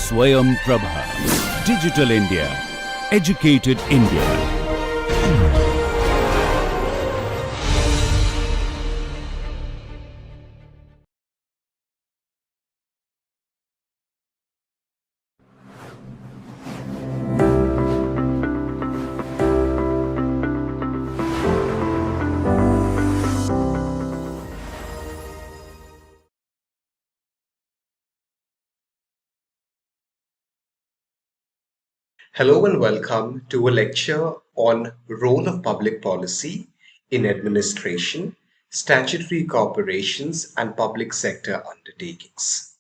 Swayam Prabha. Digital India. Educated India. Hello and welcome to a lecture on role of public policy in administration, statutory corporations and public sector undertakings.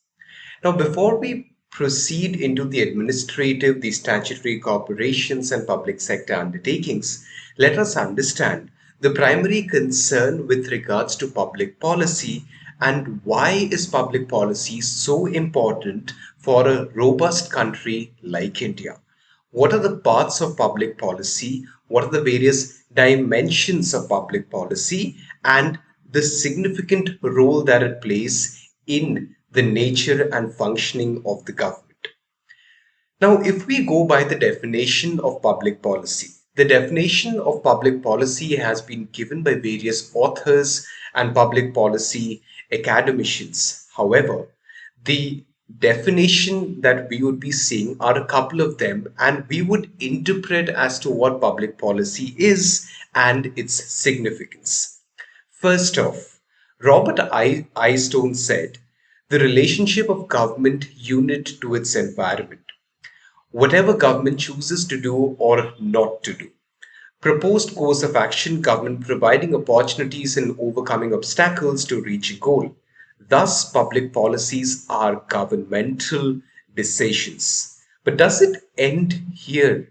Now, before we proceed into the administrative, the statutory corporations and public sector undertakings, let us understand the primary concern with regards to public policy and why is public policy so important for a robust country like India. What are the parts of public policy? What are the various dimensions of public policy and the significant role that it plays in the nature and functioning of the government? Now, if we go by the definition of public policy, the definition of public policy has been given by various authors and public policy academicians. However, the definition that we would be seeing are a couple of them, and we would interpret as to what public policy is and its significance. First off, Robert Eystone said, the relationship of government unit to its environment, whatever government chooses to do or not to do. Proposed course of action, government providing opportunities in overcoming obstacles to reach a goal. Thus, public policies are governmental decisions. But does it end here?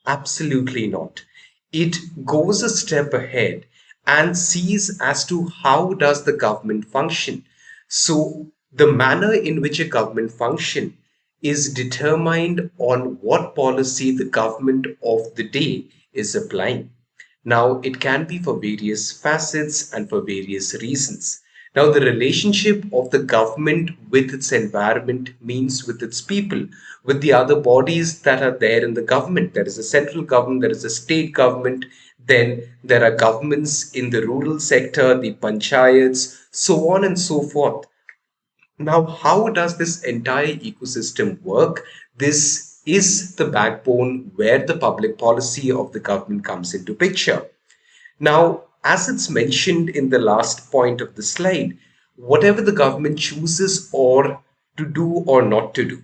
Absolutely not. It goes a step ahead and sees as to how does the government function. So the manner in which a government function is determined on what policy the government of the day is applying. Now, it can be for various facets and for various reasons. Now, the relationship of the government with its environment means with its people, with the other bodies that are there in the government. There is a central government, there is a state government, then there are governments in the rural sector, the panchayats, so on and so forth. Now, how does this entire ecosystem work? This is the backbone where the public policy of the government comes into picture. Now, as it's mentioned in the last point of the slide, whatever the government chooses or to do or not to do.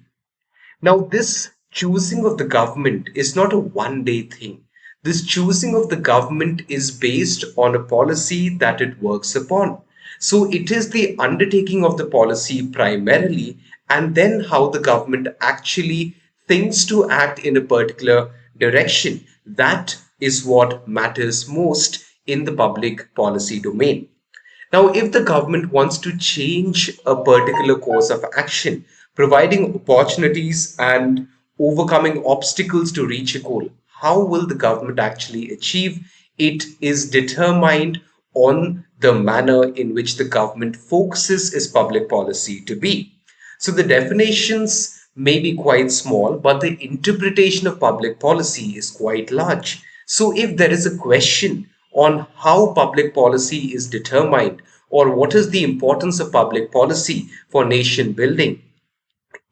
Now, this choosing of the government is not a one-day thing. This choosing of the government is based on a policy that it works upon. So it is the undertaking of the policy primarily, and then how the government actually thinks to act in a particular direction. That is what matters most in the public policy domain. Now, if the government wants to change a particular course of action, providing opportunities and overcoming obstacles to reach a goal, how will the government actually achieve? It is determined on the manner in which the government focuses its public policy to be. So the definitions may be quite small, but the interpretation of public policy is quite large. So if there is a question on how public policy is determined or what is the importance of public policy for nation building,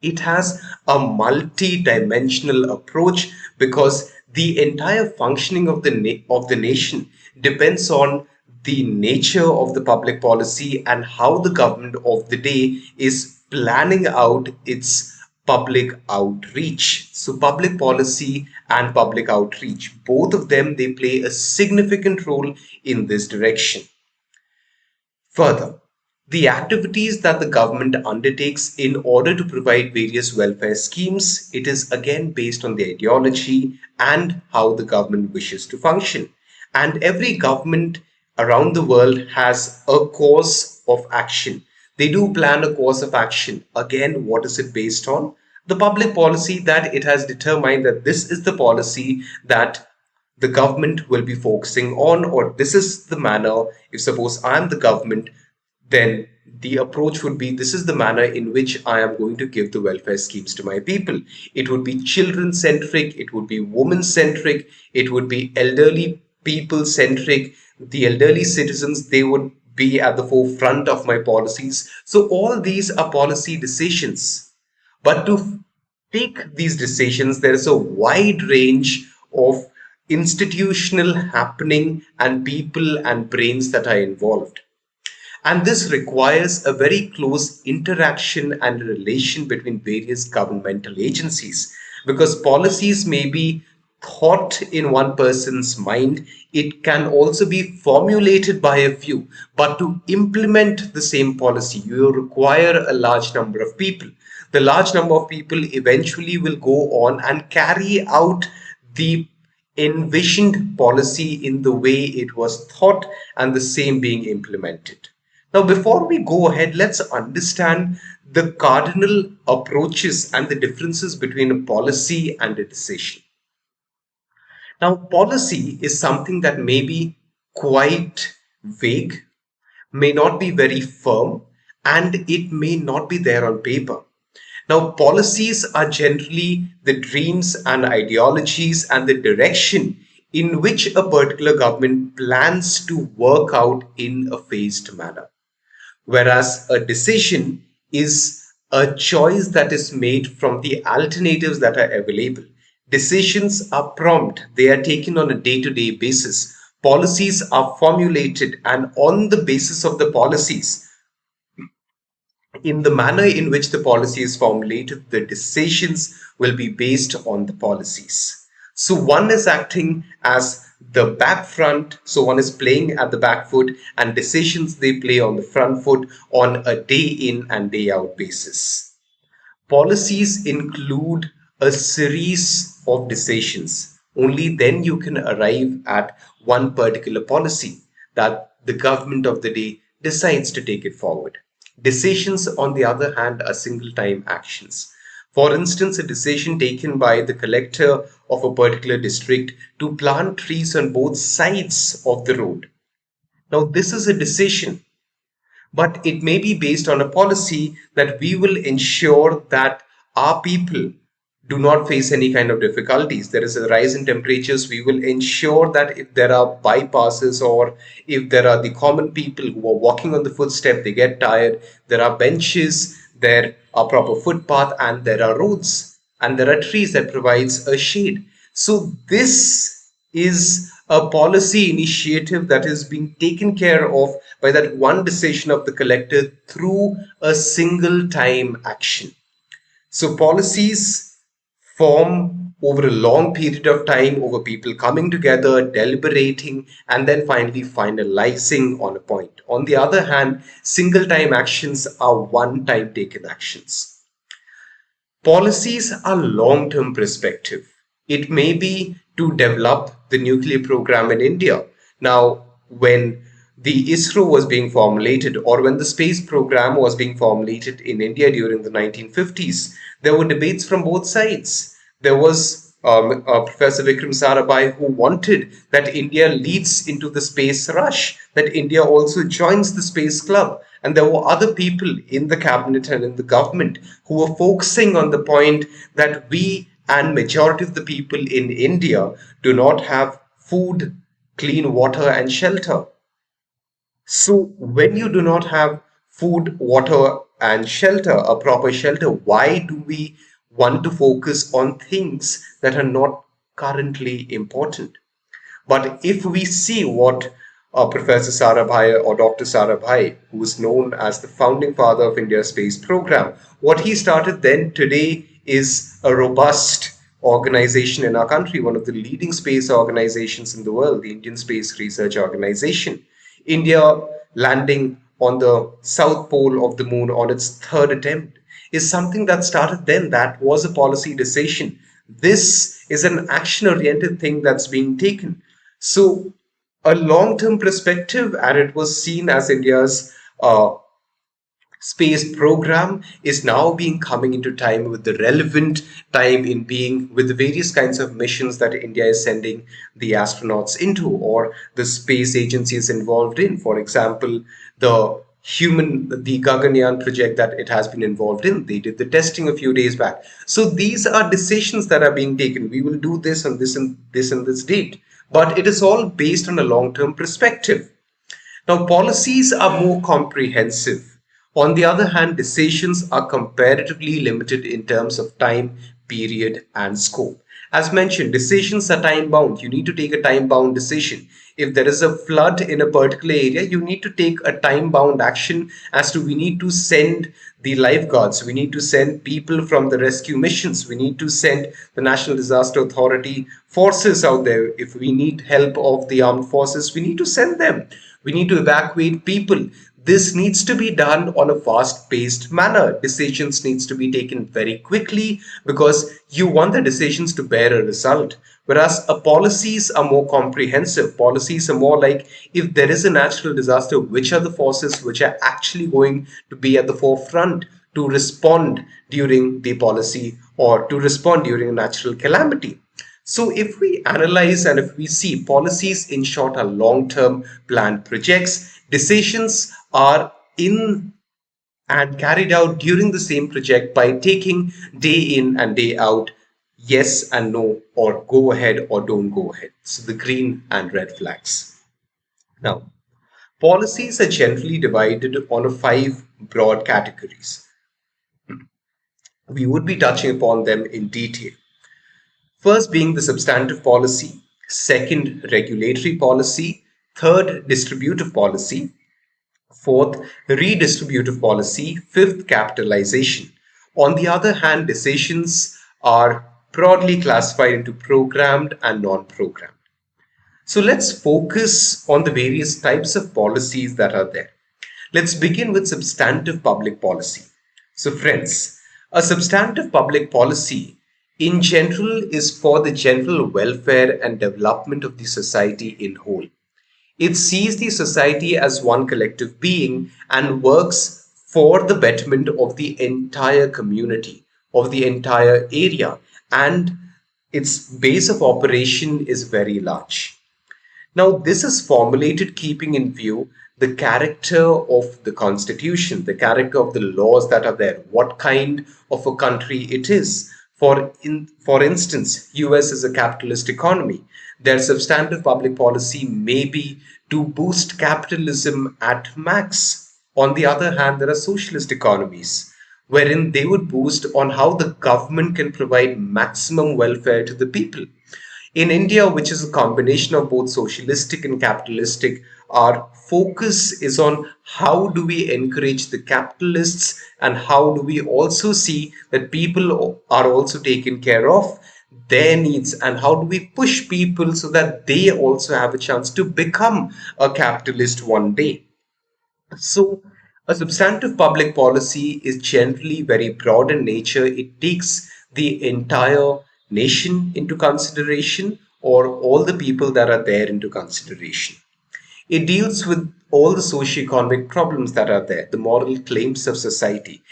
it has a multi-dimensional approach because the entire functioning of the nation depends on the nature of the public policy and how the government of the day is planning out its public outreach. So public policy and public outreach, both of them, they play a significant role in this direction. Further, the activities that the government undertakes in order to provide various welfare schemes, it is again based on the ideology and how the government wishes to function. And every government around the world has a course of action. They do plan a course of action. Again, what is it based on? The public policy that it has determined that this is the policy that the government will be focusing on, or this is the manner. If suppose I'm the government, then the approach would be, this is the manner in which I am going to give the welfare schemes to my people. It would be children centric, it would be woman centric, it would be elderly people centric. The elderly citizens, they would be at the forefront of my policies. So all these are policy decisions. But to take these decisions, there is a wide range of institutional happening and people and brains that are involved. And this requires a very close interaction and relation between various governmental agencies, because policies may be thought in one person's mind, it can also be formulated by a few, but to implement the same policy, you require a large number of people. The large number of people eventually will go on and carry out the envisioned policy in the way it was thought and the same being implemented. Now, before we go ahead, let's understand the cardinal approaches and the differences between a policy and a decision. Now, policy is something that may be quite vague, may not be very firm, and it may not be there on paper. Now, policies are generally the dreams and ideologies and the direction in which a particular government plans to work out in a phased manner. Whereas a decision is a choice that is made from the alternatives that are available. Decisions are prompt, they are taken on a day to day basis. Policies are formulated, and on the basis of the policies, in the manner in which the policy is formulated, the decisions will be based on the policies. So one is acting as the back front, so one is playing at the back foot, and decisions they play on the front foot on a day in and day out basis. Policies include a series of decisions. Only then you can arrive at one particular policy that the government of the day decides to take it forward. Decisions, on the other hand, are single time actions. For instance, a decision taken by the collector of a particular district to plant trees on both sides of the road. Now, this is a decision, but it may be based on a policy that we will ensure that our people do not face any kind of difficulties. There is a rise in temperatures. We will ensure that if there are bypasses, or if there are the common people who are walking on the footstep, they get tired, there are benches, there are proper footpath, and there are roads, and there are trees that provides a shade. So this is a policy initiative that is being taken care of by that one decision of the collector through a single time action. So policies form over a long period of time, over people coming together, deliberating, and then finally finalizing on a point. On the other hand, single time actions are one time taken actions. Policies are long term perspective. It may be to develop the nuclear program in India. Now, when the ISRO was being formulated, or when the space program was being formulated in India during the 1950s, there were debates from both sides. There was Professor Vikram Sarabhai, who wanted that India leads into the space rush, that India also joins the space club. And there were other people in the cabinet and in the government who were focusing on the point that we and majority of the people in India do not have food, clean water, and shelter. So when you do not have food, water, and shelter, a proper shelter, why do we want to focus on things that are not currently important? But if we see what Professor Sarabhai or Dr. Sarabhai, who is known as the founding father of India's space program, what he started then today is a robust organization in our country, one of the leading space organizations in the world, the Indian Space Research Organization. India landing on the south pole of the moon on its third attempt is something that started then. That was a policy decision. This is an action oriented thing that's being taken. So, a long term perspective, and it was seen as India's space program is now being coming into time with the relevant time in being with the various kinds of missions that India is sending the astronauts into, or the space agencies involved in. For example, the the Gaganyaan project that it has been involved in. They did the testing a few days back. So these are decisions that are being taken. We will do this and this and this and this date. But it is all based on a long-term perspective. Now, policies are more comprehensive. On the other hand, decisions are comparatively limited in terms of time, period, and scope. As mentioned, decisions are time bound. You need to take a time bound decision. If there is a flood in a particular area, you need to take a time bound action as to we need to send the lifeguards, we need to send people from the rescue missions, we need to send the National Disaster Authority forces out there. If we need help of the armed forces, we need to send them. We need to evacuate people. This needs to be done on a fast paced manner. Decisions needs to be taken very quickly because you want the decisions to bear a result. Whereas policies are more comprehensive. Policies are more like, if there is a natural disaster, which are the forces which are actually going to be at the forefront to respond during the policy or to respond during a natural calamity. So if we analyze and if we see, policies in short are long-term planned projects, decisions are in and carried out during the same project by taking day in and day out, yes and no, or go ahead or don't go ahead. So the green and red flags. Now, policies are generally divided on five broad categories. We would be touching upon them in detail. First being the substantive policy, second, regulatory policy, third, distributive policy, fourth, redistributive policy, fifth, capitalization. On the other hand, decisions are broadly classified into programmed and non programmed. So let's focus on the various types of policies that are there. Let's begin with substantive public policy. So, friends, a substantive public policy in general is for the general welfare and development of the society in whole. It sees the society as one collective being and works for the betterment of the entire community, of the entire area, and its base of operation is very large. Now, this is formulated keeping in view the character of the constitution, the character of the laws that are there, what kind of a country it is. For instance, US is a capitalist economy. Their substantive public policy may be to boost capitalism at max. On the other hand, there are socialist economies wherein they would boost on how the government can provide maximum welfare to the people. In India, which is a combination of both socialistic and capitalistic, our focus is on how do we encourage the capitalists and how do we also see that people are also taken care of, their needs, and how do we push people so that they also have a chance to become a capitalist one day. So, a substantive public policy is generally very broad in nature. It takes the entire nation into consideration or all the people that are there into consideration. It deals with all the socio-economic problems that are there, the moral claims of society.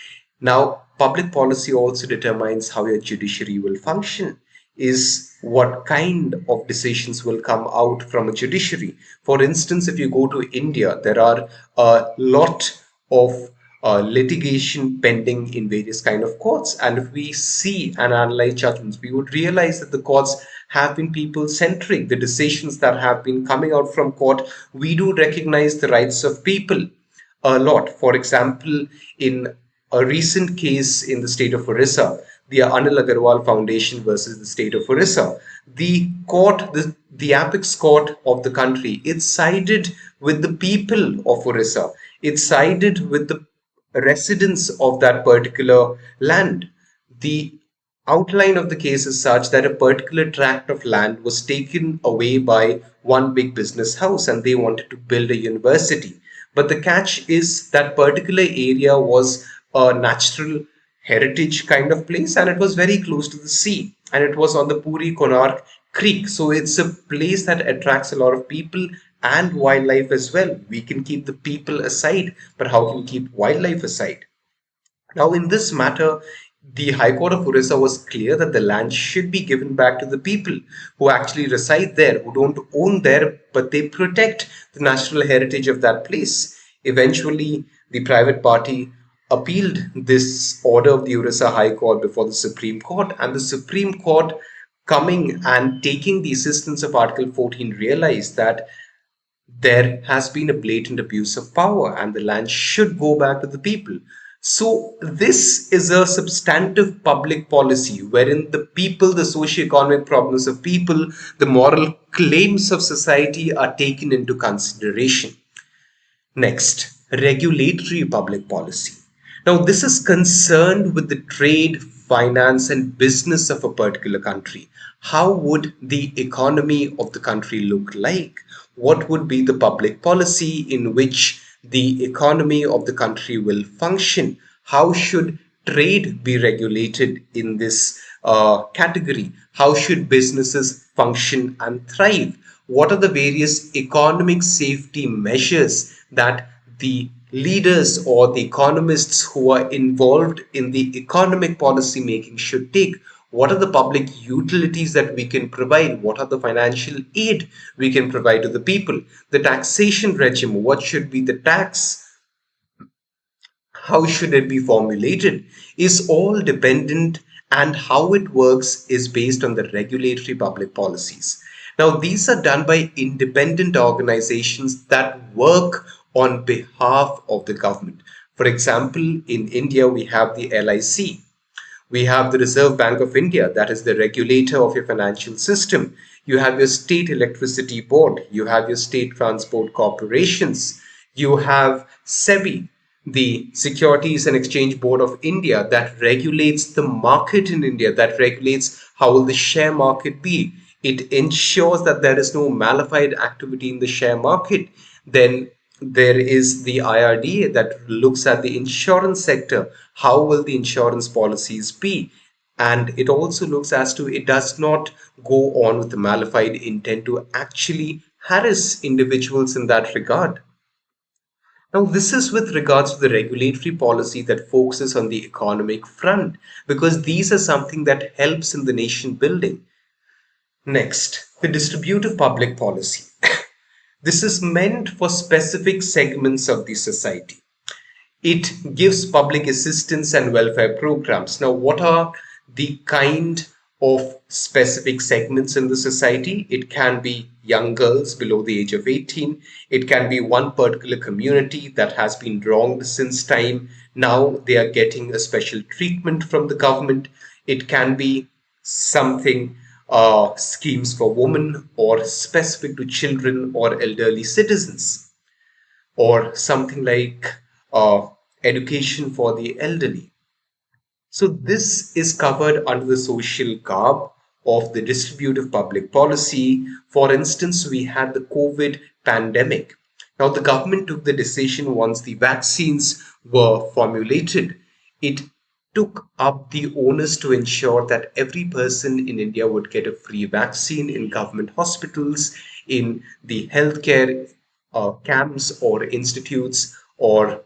Now, public policy also determines how your judiciary will function, is what kind of decisions will come out from a judiciary. For instance, if you go to India, there are a lot of litigation pending in various kind of courts, and if we see and analyze judgments, we would realize that the courts have been people centric. The decisions that have been coming out from court, we do recognize the rights of people a lot. For example, in a recent case in the state of Orissa, the Anil Agarwal Foundation versus the state of Orissa, the court, the apex court of the country, it sided with the people of Orissa. It sided with the residents of that particular land. The outline of the case is such that a particular tract of land was taken away by one big business house and they wanted to build a university. But the catch is that particular area was a natural heritage kind of place and it was very close to the sea and it was on the Puri Konark Creek. So it's a place that attracts a lot of people and wildlife as well. We can keep the people aside, but how can we keep wildlife aside? Now, in this matter, the High Court of Orissa was clear that the land should be given back to the people who actually reside there, who don't own there, but they protect the natural heritage of that place. Eventually, The private party appealed this order of the Orissa High Court before the Supreme Court, and the Supreme Court, coming and taking the assistance of Article 14, realized that there has been a blatant abuse of power and the land should go back to the people. So, this is a substantive public policy wherein the people, the socio-economic problems of people, the moral claims of society are taken into consideration. Next, regulatory public policy. Now, this is concerned with the trade, finance, and business of a particular country. How would the economy of the country look like? What would be the public policy in which the economy of the country will function? How should trade be regulated in this category? How should businesses function and thrive? What are the various economic safety measures that the leaders or the economists who are involved in the economic policy making should take? What are the public utilities that we can provide? What are the financial aid we can provide to the people? The taxation regime, what should be the tax? How should it be formulated is all dependent, and how it works is based on the regulatory public policies. Now, these are done by independent organizations that work on behalf of the government. For example, in India, we have the LIC. We have the Reserve Bank of India, that is the regulator of your financial system. You have your state electricity board. You have your state transport corporations. You have SEBI, the Securities and Exchange Board of India, that regulates the market in India, that regulates how will the share market be. It ensures that there is no malified activity in the share market. Then there is the IRDA that looks at the insurance sector. How will the insurance policies be? And it also looks as to it does not go on with the malified intent to actually harass individuals in that regard. Now, this is with regards to the regulatory policy that focuses on the economic front, because these are something that helps in the nation building. Next, the distributive public policy. This is meant for specific segments of the society. It gives public assistance and welfare programs. Now, what are the kind of specific segments in the society? It can be young girls below the age of 18. It can be one particular community that has been wronged since time. Now they are getting a special treatment from the government. It can be something schemes for women or specific to children or elderly citizens, or something like education for the elderly. So this is covered under the social garb of the distributive public policy. For instance, we had the COVID pandemic. Now, the government took the decision once the vaccines were formulated. It took up the onus to ensure that every person in India would get a free vaccine in government hospitals, in the healthcare camps or institutes, or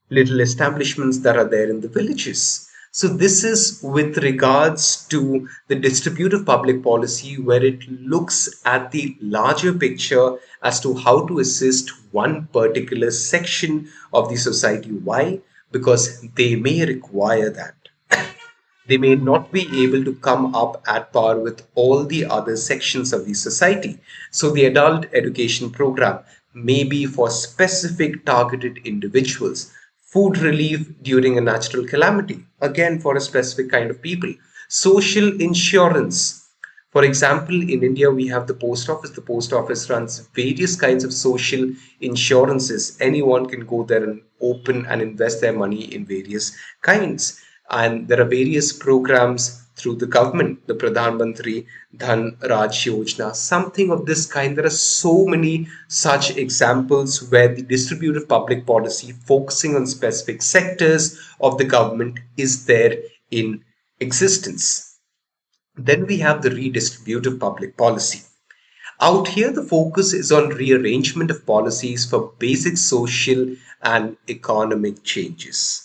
little establishments that are there in the villages. So this is with regards to the distributive public policy, where it looks at the larger picture as to how to assist one particular section of the society. Why? Because they may require that. They may not be able to come up at par with all the other sections of the society. So the adult education program may be for specific targeted individuals. Food relief during a natural calamity, again for a specific kind of people. Social insurance. For example, in India, we have the post office. The post office runs various kinds of social insurances. Anyone can go there and open and invest their money in various kinds. And there are various programs through the government, the Pradhan Mantri Dhan Raj Yojana, something of this kind. There are so many such examples where the distributive public policy focusing on specific sectors of the government is there in existence. Then we have the redistributive public policy. Out here, the focus is on rearrangement of policies for basic social and economic changes.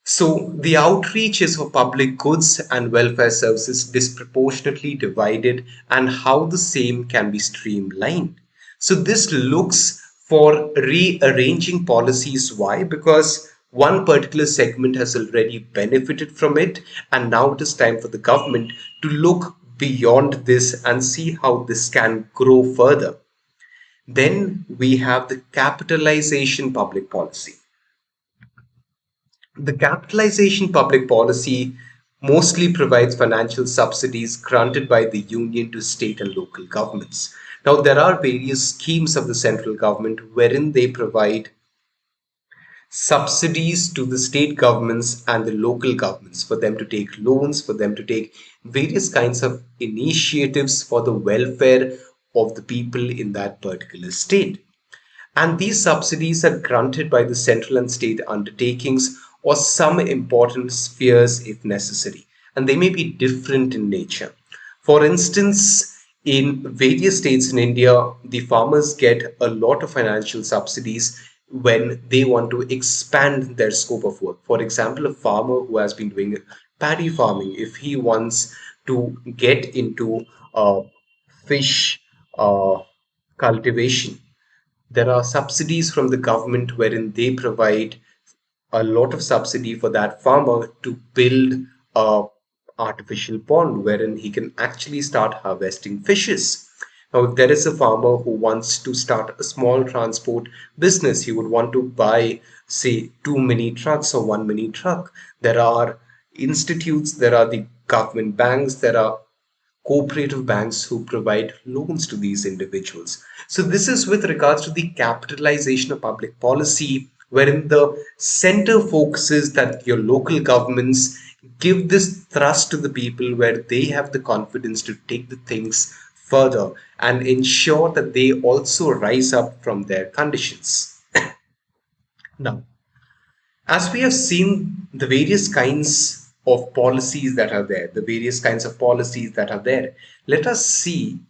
So the outreach is for public goods and welfare services disproportionately divided, and how the same can be streamlined. So this looks for rearranging policies. Why? Because one particular segment has already benefited from it, and now it is time for the government to look beyond this and see how this can grow further. Then we have the capitalization public policy. The capitalization public policy mostly provides financial subsidies granted by the union to state and local governments. Now, there are various schemes of the central government wherein they provide subsidies to the state governments and the local governments for them to take loans, for them to take various kinds of initiatives for the welfare of the people in that particular state. And these subsidies are granted by the central and state undertakings or some important spheres if necessary, and they may be different in nature. For instance, in various states in India, the farmers get a lot of financial subsidies when they want to expand their scope of work. For example, a farmer who has been doing paddy farming, if he wants to get into fish uh, cultivation, there are subsidies from the government wherein they provide a lot of subsidy for that farmer to build a artificial pond wherein he can actually start harvesting fishes. Now, if there is a farmer who wants to start a small transport business, he would want to buy, say, two mini trucks or one mini truck. There are institutes, there are the government banks, there are cooperative banks who provide loans to these individuals. So, this is with regards to the capitalization of public policy, wherein the center focuses that your local governments give this thrust to the people where they have the confidence to take the things further and ensure that they also rise up from their conditions. Now, as we have seen the various kinds of policies that are there, the various kinds of policies that are there, let us see.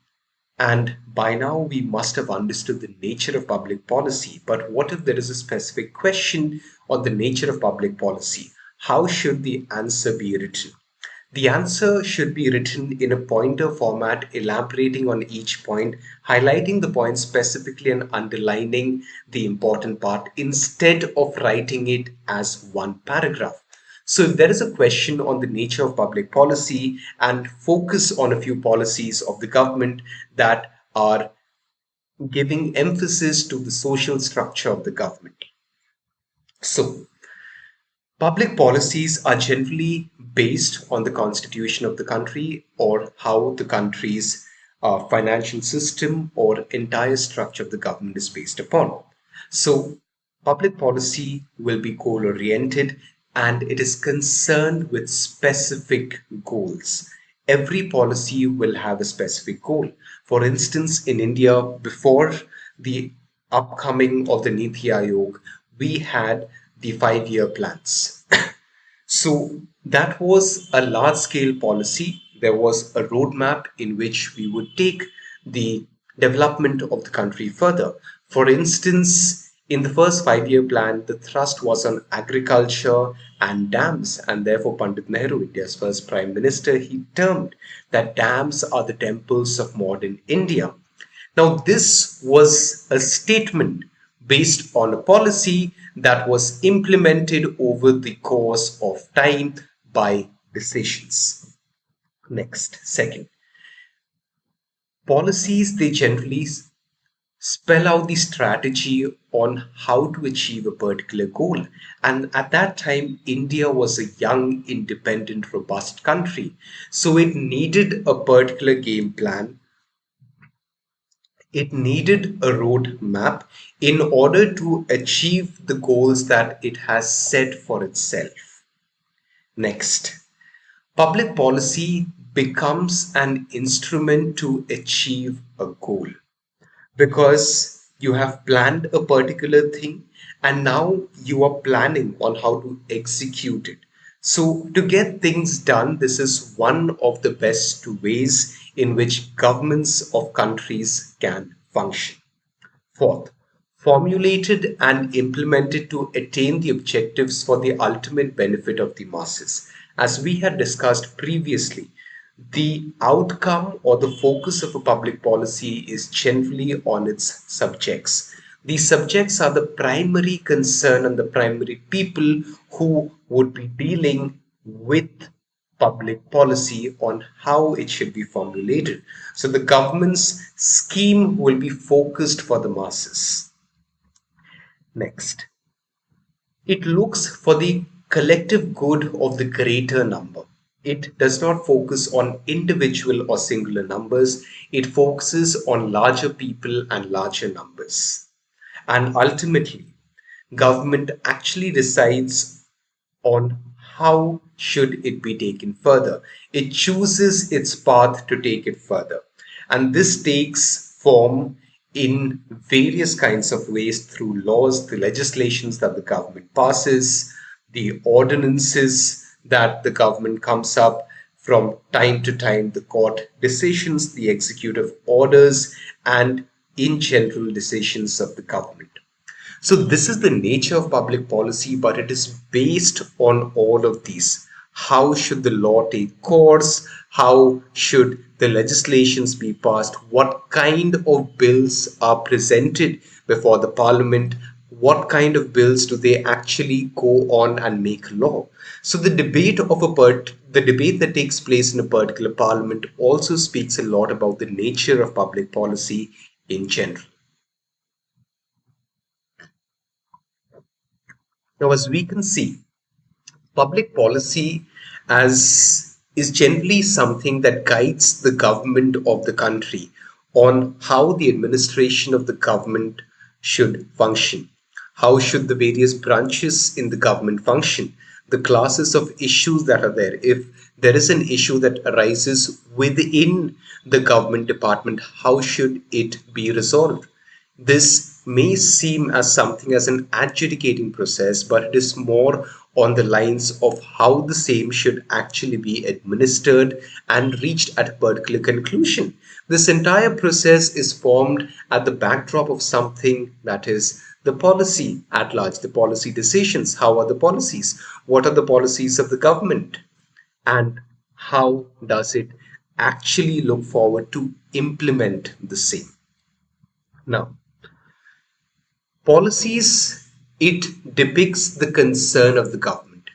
And by now, we must have understood the nature of public policy. But what if there is a specific question on the nature of public policy? How should the answer be written? The answer should be written in a pointer format, elaborating on each point, highlighting the point specifically and underlining the important part instead of writing it as one paragraph. So, if there is a question on the nature of public policy and focus on a few policies of the government that are giving emphasis to the social structure of the government. So, public policies are generally based on the constitution of the country or how the country's financial system or entire structure of the government is based upon. So, public policy will be goal oriented and it is concerned with specific goals. Every policy will have a specific goal. For instance, in India, before the upcoming of the Niti Aayog, we had the 5 year plans. So that was a large scale policy. There was a roadmap in which we would take the development of the country further. For instance, in the first 5 year plan, the thrust was on agriculture and dams, and therefore Pandit Nehru, India's first prime minister, he termed that dams are the temples of modern India. Now, this was a statement based on a policy that was implemented over the course of time by decisions. Next, second, policies they generally spell out the strategy on how to achieve a particular goal. And at that time, India was a young, independent, robust country. So it needed a particular game plan, it needed a road map in order to achieve the goals that it has set for itself. Next, public policy becomes an instrument to achieve a goal because you have planned a particular thing and now you are planning on how to execute it. So, to get things done, this is one of the best ways in which governments of countries can function. Fourth, formulated and implemented to attain the objectives for the ultimate benefit of the masses. As we had discussed previously, the outcome or the focus of a public policy is generally on its subjects. These subjects are the primary concern and the primary people who would be dealing with public policy on how it should be formulated. So the government's scheme will be focused for the masses. Next, it looks for the collective good of the greater number. It does not focus on individual or singular numbers. It focuses on larger people and larger numbers. And ultimately, government actually decides on how should it be taken further. It chooses its path to take it further. And this takes form in various kinds of ways through laws, the legislations that the government passes, the ordinances that the government comes up from time to time, the court decisions, the executive orders, and in general decisions of the government. So this is the nature of public policy, but it is based on all of these. How should the law take course? How should the legislations be passed? What kind of bills are presented before the parliament? What kind of bills do they actually go on and make law? So the debate that takes place in a particular parliament also speaks a lot about the nature of public policy in general. Now, as we can see, public policy as is generally something that guides the government of the country on how the administration of the government should function. How should the various branches in the government function? The classes of issues that are there. If there is an issue that arises within the government department, how should it be resolved? This may seem as something as an adjudicating process, but it is more on the lines of how the same should actually be administered and reached at a particular conclusion. This entire process is formed at the backdrop of something that is the policy at large, the policy decisions. How are the policies? What are the policies of the government? And how does it actually look forward to implement the same? Now, policies, it depicts the concern of the government.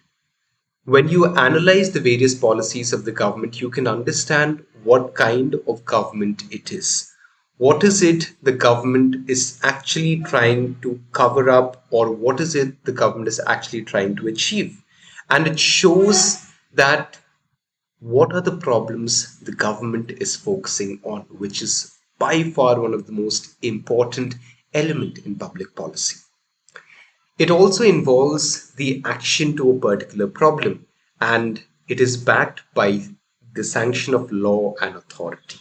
When you analyze the various policies of the government, you can understand what kind of government it is. What is it the government is actually trying to cover up, or what is it the government is actually trying to achieve? And it shows that what are the problems the government is focusing on, which is by far one of the most important element in public policy. It also involves the action to a particular problem, and it is backed by the sanction of law and authority.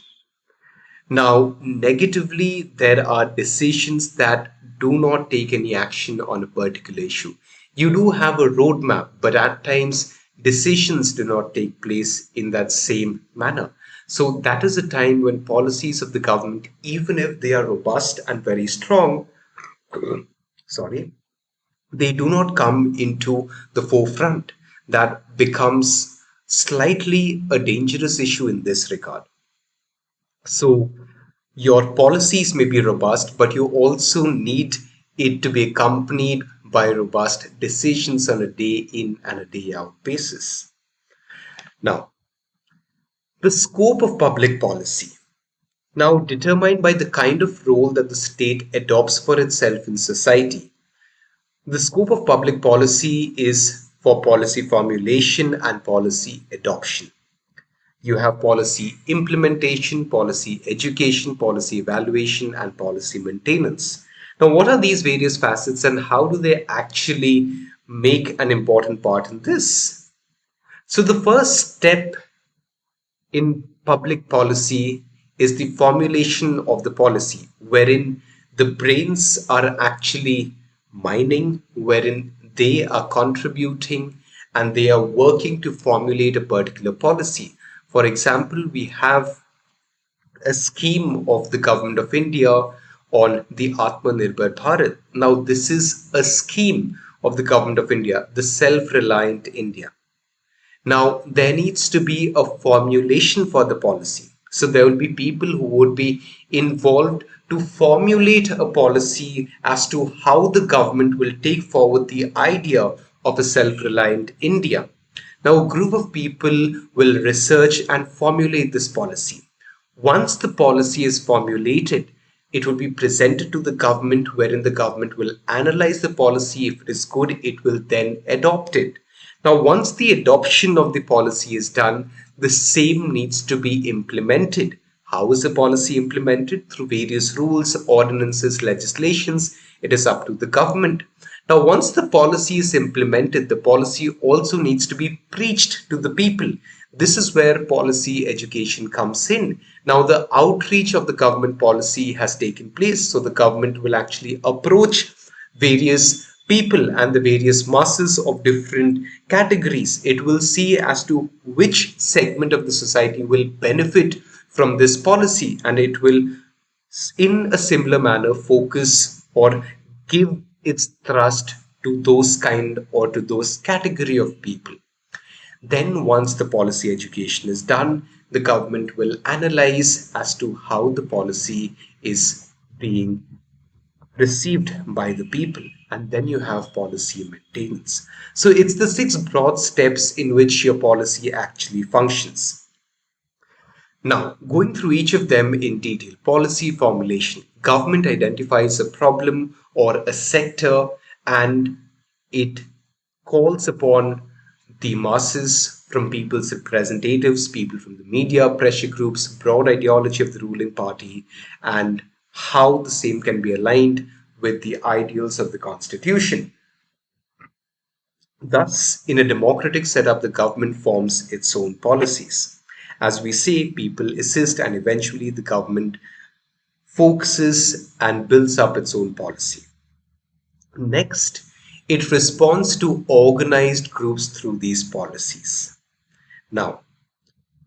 Now, negatively, there are decisions that do not take any action on a particular issue. You do have a roadmap, but at times decisions do not take place in that same manner. So that is a time when policies of the government, even if they are robust and very strong, sorry, they do not come into the forefront. That becomes slightly a dangerous issue in this regard. So your policies may be robust, but you also need it to be accompanied by robust decisions on a day in and a day out basis. Now, the scope of public policy, now determined by the kind of role that the state adopts for itself in society. The scope of public policy is for policy formulation and policy adoption. You have policy implementation, policy education, policy evaluation, and policy maintenance. Now, what are these various facets and how do they actually make an important part in this? So, the first step in public policy is the formulation of the policy, wherein the brains are actually mining, wherein they are contributing and they are working to formulate a particular policy. For example, we have a scheme of the government of India on the Atmanirbhar Bharat. Now, this is a scheme of the government of India, the self-reliant India. Now, there needs to be a formulation for the policy. So there will be people who would be involved to formulate a policy as to how the government will take forward the idea of a self-reliant India. Now, a group of people will research and formulate this policy. Once the policy is formulated, it will be presented to the government, wherein the government will analyze the policy. If it is good, it will then adopt it. Now, once the adoption of the policy is done, the same needs to be implemented. How is the policy implemented? Through various rules, ordinances, legislations. It is up to the government. Now, once the policy is implemented, the policy also needs to be preached to the people. This is where policy education comes in. Now, the outreach of the government policy has taken place. So the government will actually approach various people and the various masses of different categories. It will see as to which segment of the society will benefit from this policy, and it will, in a similar manner, focus or give its thrust to those kind or to those category of people. Then, once the policy education is done, the government will analyze as to how the policy is being received by the people, and then you have policy maintenance. So it's the six broad steps in which your policy actually functions. Now, going through each of them in detail. Policy formulation. Government identifies a problem or a sector, and it calls upon the masses, from people's representatives, people from the media, pressure groups, broad ideology of the ruling party, and how the same can be aligned with the ideals of the constitution. Thus, in a democratic setup, the government forms its own policies. As we say, people assist, and eventually the government focuses and builds up its own policy. Next, it responds to organized groups through these policies. Now,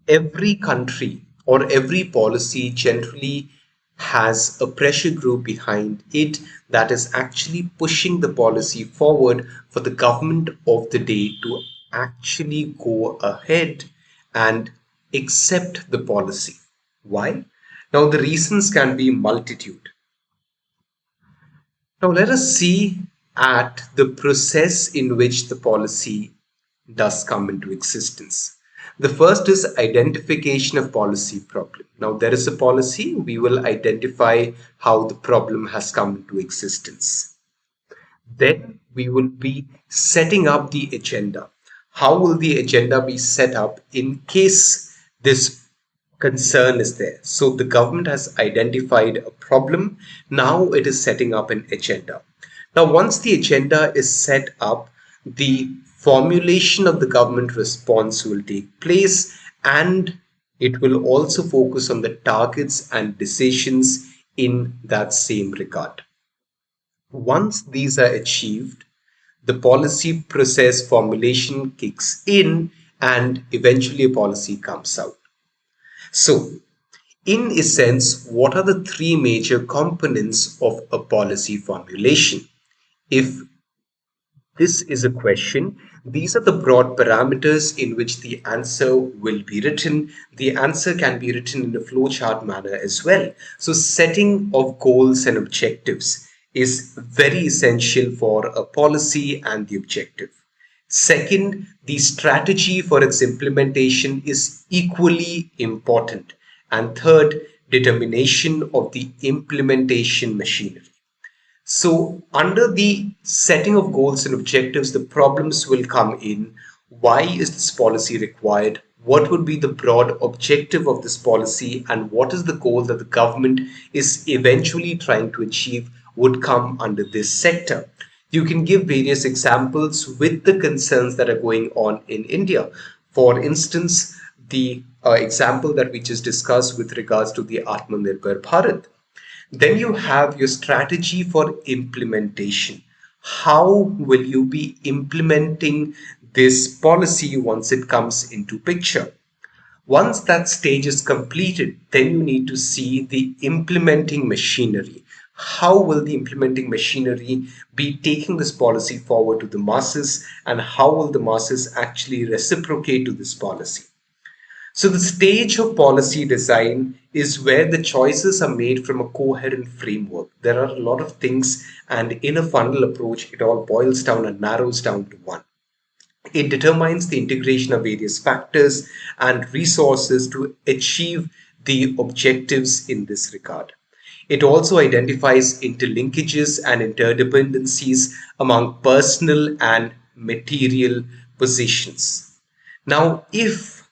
every country or every policy generally has a pressure group behind it that is actually pushing the policy forward for the government of the day to actually go ahead and accept the policy. Why? Now, the reasons can be multitude. Now, let us see at the process in which the policy does come into existence. The first is identification of policy problem. Now, there is a policy, we will identify how the problem has come into existence. Then we will be setting up the agenda. How will the agenda be set up in case this concern is there? So the government has identified a problem. Now it is setting up an agenda. Now, once the agenda is set up, the formulation of the government response will take place, and it will also focus on the targets and decisions in that same regard. Once these are achieved, the policy process formulation kicks in, and eventually a policy comes out. So, in essence, what are the three major components of a policy formulation? If this is a question, these are the broad parameters in which the answer will be written. The answer can be written in a flowchart manner as well. So setting of goals and objectives is very essential for a policy and the objective. Second, the strategy for its implementation is equally important. And third, determination of the implementation machinery. So, under the setting of goals and objectives, the problems will come in. Why is this policy required? What would be the broad objective of this policy? And what is the goal that the government is eventually trying to achieve would come under this sector? You can give various examples with the concerns that are going on in India. For instance, the example that we just discussed with regards to the Atmanirbhar Bharat. Then you have your strategy for implementation. How will you be implementing this policy once it comes into picture? Once that stage is completed, then you need to see the implementing machinery. How will the implementing machinery be taking this policy forward to the masses, and how will the masses actually reciprocate to this policy? So the stage of policy design is where the choices are made from a coherent framework. There are a lot of things, and in a funnel approach, it all boils down and narrows down to one. It determines the integration of various factors and resources to achieve the objectives in this regard. It also identifies interlinkages and interdependencies among personal and material positions. Now, if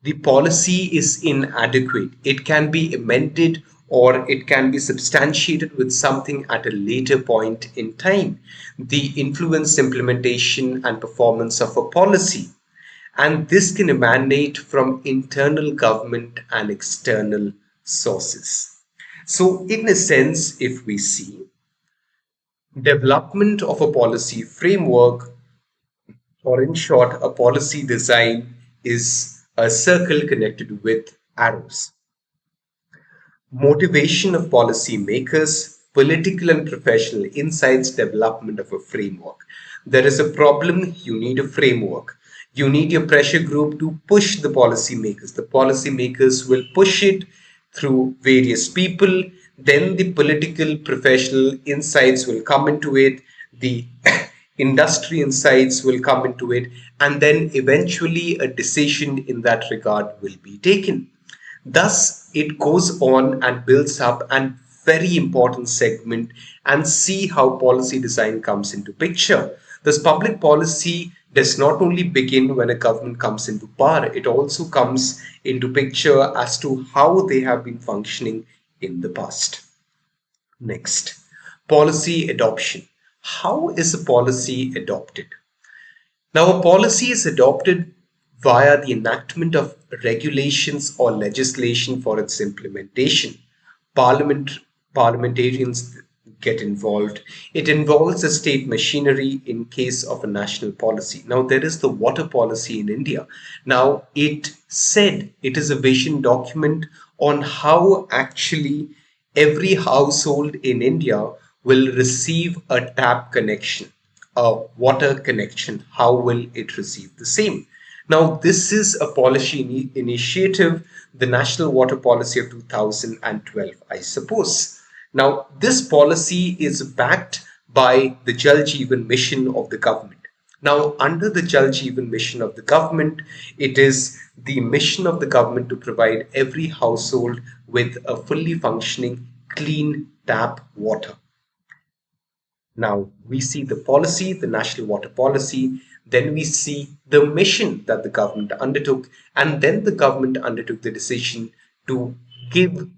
the policy is inadequate, it can be amended or it can be substantiated with something at a later point in time. The influence, implementation, and performance of a policy. And this can emanate from internal government and external sources. So, in a sense, if we see development of a policy framework, or in short, a policy design is a circle connected with arrows. Motivation of policymakers, political and professional insights, development of a framework. There is a problem, you need a framework. You need your pressure group to push the policymakers. The policymakers will push it through various people. Then the political professional insights will come into it. The industry insights will come into it. And then eventually a decision in that regard will be taken. Thus, it goes on and builds up and very important segment and see how policy design comes into picture. Thus, public policy does not only begin when a government comes into power, it also comes into picture as to how they have been functioning in the past. Next, policy adoption. How is a policy adopted? Now, a policy is adopted via the enactment of regulations or legislation for its implementation. Parliament, Parliamentarians get involved. It involves the state machinery in case of a national policy. Now, there is the water policy in India. Now, it said it is a vision document on how actually every household in India will receive a tap connection, a water connection. How will it receive the same? Now, this is a policy initiative, the National Water Policy of 2012, I suppose. Now, this policy is backed by the Jal Jeevan mission of the government. Now, under the Jal Jeevan mission of the government, it is the mission of the government to provide every household with a fully functioning, clean tap water. Now, we see the policy, the National Water Policy, then we see the mission that the government undertook, and then the government undertook the decision to give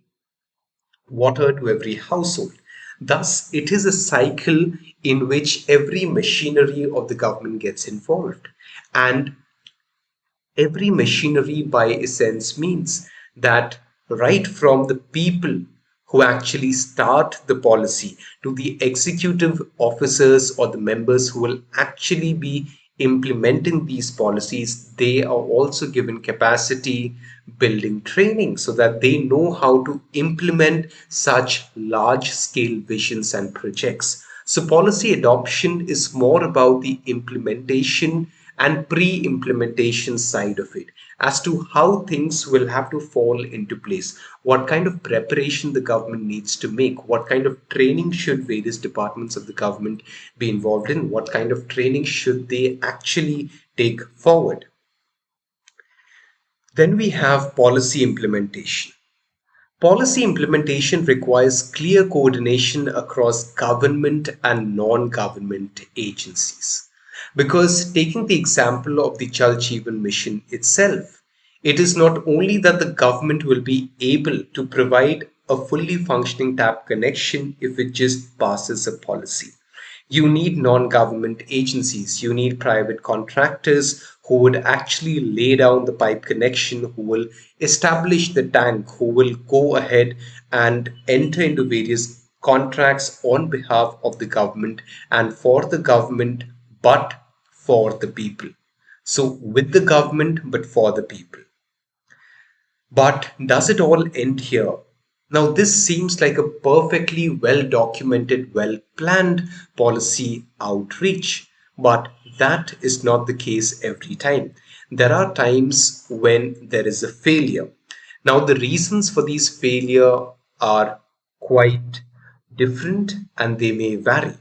water to every household. Thus, it is a cycle in which every machinery of the government gets involved. And every machinery, by essence, means that right from the people who actually start the policy to the executive officers or the members who will actually be implementing these policies, they are also given capacity building training so that they know how to implement such large scale visions and projects. So policy adoption is more about the implementation and pre-implementation side of it, as to how things will have to fall into place, what kind of preparation the government needs to make, what kind of training should various departments of the government be involved in, what kind of training should they actually take forward. Then we have policy implementation. Policy implementation requires clear coordination across government and non-government agencies. Because taking the example of the Jal Jeevan mission itself, it is not only that the government will be able to provide a fully functioning tap connection if it just passes a policy. You need non-government agencies, you need private contractors who would actually lay down the pipe connection, who will establish the tank, who will go ahead and enter into various contracts on behalf of the government and for the government, but for the people. So with the government, but for the people. But does it all end here? Now, this seems like a perfectly well documented, well planned policy outreach. But that is not the case every time. There are times when there is a failure. Now, the reasons for these failure are quite different and they may vary.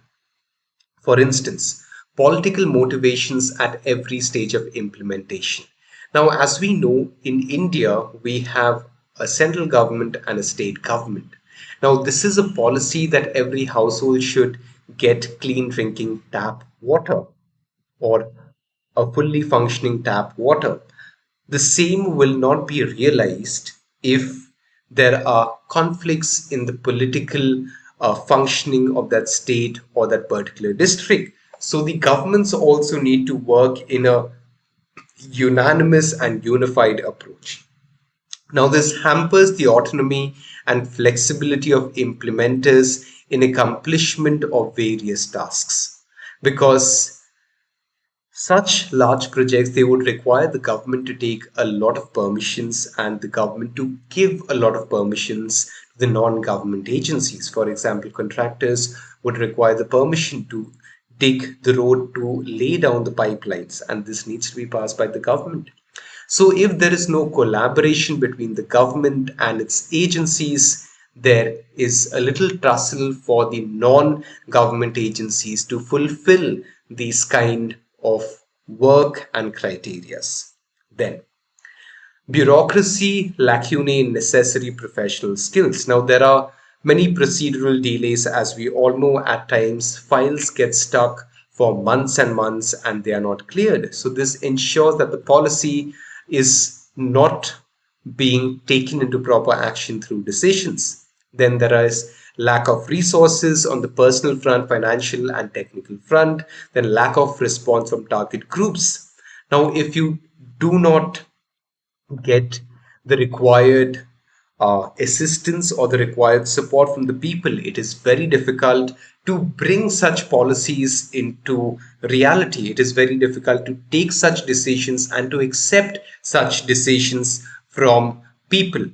For instance, political motivations at every stage of implementation. Now, as we know, in India, we have a central government and a state government. Now, this is a policy that every household should get clean drinking tap water or a fully functioning tap water. The same will not be realized if there are conflicts in the political functioning of that state or that particular district. So the governments also need to work in a unanimous and unified approach. Now, this hampers the autonomy and flexibility of implementers in accomplishment of various tasks because such large projects, they would require the government to take a lot of permissions and the government to give a lot of permissions to the non-government agencies. For example, contractors would require the permission to dig the road, to lay down the pipelines, and this needs to be passed by the government. So if there is no collaboration between the government and its agencies, there is a little tussle for the non-government agencies to fulfill these kind of work and criterias. Then, bureaucracy, lacunae in necessary professional skills. Now, there are many procedural delays, as we all know. At times, files get stuck for months and months and they are not cleared. So, this ensures that the policy is not being taken into proper action through decisions. Then there is lack of resources on the personal front, financial and technical front, then lack of response from target groups. Now, if you do not get the required assistance or the required support from the people, it is very difficult to bring such policies into reality. It is very difficult to take such decisions and to accept such decisions from people.